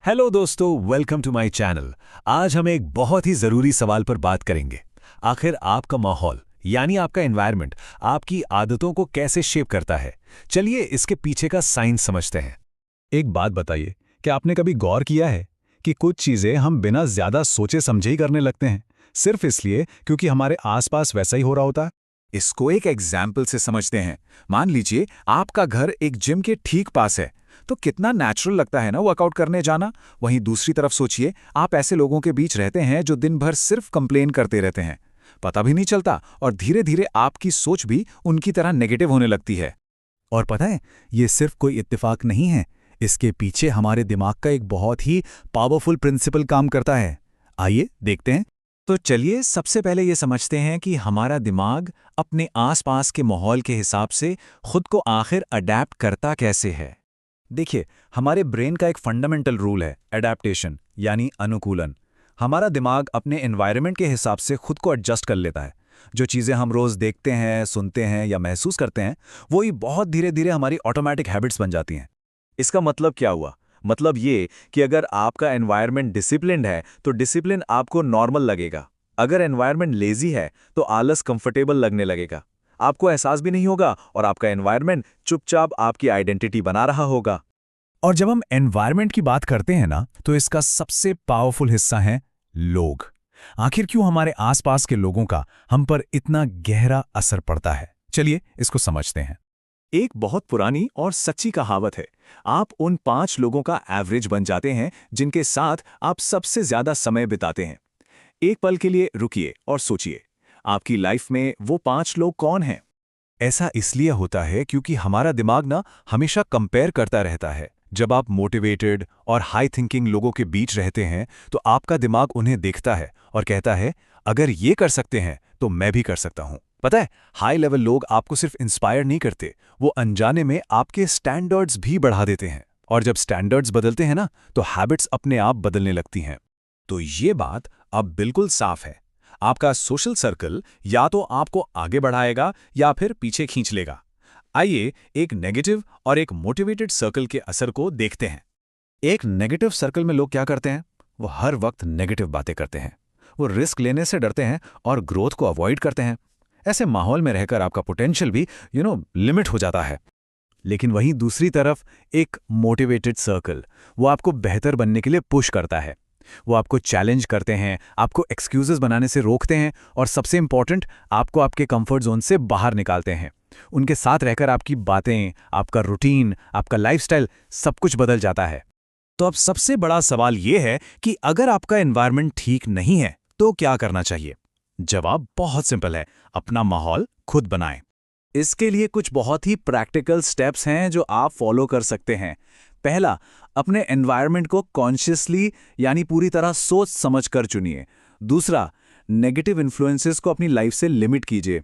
Hello दोस्तों, welcome to my channel. आज हम एक बहुत ही ज़रूरी सवाल पर बात करेंगे। आखिर आपका माहौल यानी आपका एनवायरनमेंट आपकी आदतों को कैसे शेप करता है। चलिए इसके पीछे का साइंस समझते हैं। एक बात बताइए, क्या आपने कभी गौर किया है कि कुछ चीजें हम बिना ज्यादा सोचे समझे ही करने लगते हैं, सिर्फ इसलिए क्योंकि हमारे आसपास वैसा ही हो रहा होता है। इसको एक एग्जाम्पल से समझते हैं। मान लीजिए आपका घर एक जिम के ठीक पास है, तो कितना नेचुरल लगता है ना वर्कआउट करने जाना। वहीं दूसरी तरफ सोचिए, आप ऐसे लोगों के बीच रहते हैं जो दिन भर सिर्फ कंप्लेन करते रहते हैं, पता भी नहीं चलता और धीरे धीरे आपकी सोच भी उनकी तरह नेगेटिव होने लगती है। और पता है, ये सिर्फ कोई इत्तेफाक नहीं है, इसके पीछे हमारे दिमाग का एक बहुत ही पावरफुल प्रिंसिपल काम करता है। आइए देखते हैं। तो चलिए सबसे पहले ये समझते हैं कि हमारा दिमाग अपने आसपास के माहौल के हिसाब से खुद को आखिर अडैप्ट करता कैसे है। देखिए, हमारे ब्रेन का एक फंडामेंटल रूल है एडेप्टेशन, यानी अनुकूलन। हमारा दिमाग अपने एनवायरनमेंट के हिसाब से खुद को एडजस्ट कर लेता है। जो चीज़ें हम रोज़ देखते हैं, सुनते हैं या महसूस करते हैं, वो ही बहुत धीरे धीरे हमारी ऑटोमेटिक हैबिट्स बन जाती हैं। इसका मतलब क्या हुआ? मतलब ये कि अगर आपका एनवायरनमेंट डिसिप्लिन्ड है तो डिसिप्लिन आपको नॉर्मल लगेगा। अगर एनवायरनमेंट लेजी है तो आलस कंफर्टेबल लगने लगेगा। आपको एहसास भी नहीं होगा और आपका एनवायरनमेंट चुपचाप आपकी आइडेंटिटी बना रहा होगा। और जब हम एनवायरनमेंट की बात करते हैं ना, तो इसका सबसे पावरफुल हिस्सा है लोग। आखिर क्यों हमारे आसपास के लोगों का हम पर इतना गहरा असर पड़ता है? चलिए इसको समझते हैं। एक बहुत पुरानी और सच्ची कहावत है, आप उन 5 लोगों का एवरेज बन जाते हैं जिनके साथ आप सबसे ज्यादा समय बिताते हैं। एक पल के लिए रुकिए और सोचिए, आपकी लाइफ में वो 5 लोग कौन हैं? ऐसा इसलिए होता है क्योंकि हमारा दिमाग ना हमेशा कंपेयर करता रहता है। जब आप मोटिवेटेड और हाई थिंकिंग लोगों के बीच रहते हैं, तो आपका दिमाग उन्हें देखता है और कहता है, अगर ये कर सकते हैं तो मैं भी कर सकता हूं। पता है, हाई लेवल लोग आपको सिर्फ इंस्पायर नहीं करते, वो अनजाने में आपके स्टैंडर्ड्स भी बढ़ा देते हैं। और जब स्टैंडर्ड्स बदलते हैं ना, तो हैबिट्स अपने आप बदलने लगती हैं। तो ये बात अब बिल्कुल साफ है, आपका सोशल सर्कल या तो आपको आगे बढ़ाएगा या फिर पीछे खींच लेगा। आइए एक नेगेटिव और एक मोटिवेटेड सर्कल के असर को देखते हैं। एक नेगेटिव सर्कल में लोग क्या करते हैं? वो हर वक्त नेगेटिव बातें करते हैं। वो रिस्क लेने से डरते हैं और ग्रोथ को अवॉइड करते हैं। ऐसे माहौल में रहकर आपका पोटेंशियल भी लिमिट हो जाता है। लेकिन वहीं दूसरी तरफ एक मोटिवेटेड सर्कल, वो आपको बेहतर बनने के लिए पुश करता है। वो आपको चैलेंज करते हैं, आपको एक्सक्यूजेस बनाने से रोकते हैं और सबसे इंपॉर्टेंट, आपको आपके कंफर्ट जोन से बाहर निकालते हैं। उनके साथ रहकर आपकी बातें, आपका रूटीन, आपका लाइफस्टाइल सब कुछ बदल जाता है। तो अब सबसे बड़ा सवाल यह है कि अगर आपका एनवायरनमेंट ठीक नहीं है तो क्या करना चाहिए? जवाब बहुत सिंपल है, अपना माहौल खुद बनाएं। इसके लिए कुछ बहुत ही प्रैक्टिकल स्टेप्स हैं जो आप फॉलो कर सकते हैं। पहला, अपने एनवायरनमेंट को कॉन्शियसली यानी पूरी तरह सोच समझ कर चुनिए। दूसरा, नेगेटिव इन्फ्लुएंसेस को अपनी लाइफ से लिमिट कीजिए।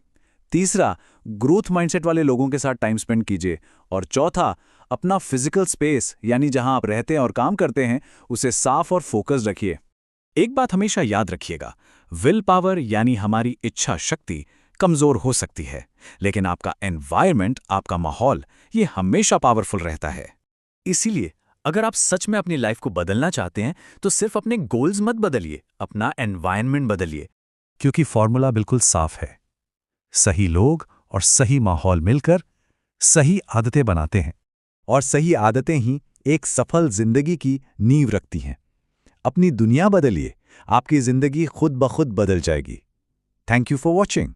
तीसरा, ग्रोथ माइंडसेट वाले लोगों के साथ टाइम स्पेंड कीजिए। और चौथा, अपना फिजिकल स्पेस यानी जहां आप रहते हैं और काम करते हैं, उसे साफ और फोकस्ड रखिए। एक बात हमेशा याद रखिएगा, विल पावर यानी हमारी इच्छा शक्ति कमजोर हो सकती है, लेकिन आपका एनवायरनमेंट, आपका माहौल, ये हमेशा पावरफुल रहता है। इसीलिए अगर आप सच में अपनी लाइफ को बदलना चाहते हैं तो सिर्फ अपने गोल्स मत बदलिए, अपना एनवायरनमेंट बदलिए। क्योंकि फॉर्मूला बिल्कुल साफ है, सही लोग और सही माहौल मिलकर सही आदतें बनाते हैं, और सही आदतें ही एक सफल जिंदगी की नींव रखती हैं। अपनी दुनिया बदलिए, आपकी जिंदगी खुद ब खुद बदल जाएगी। Thank you for watching.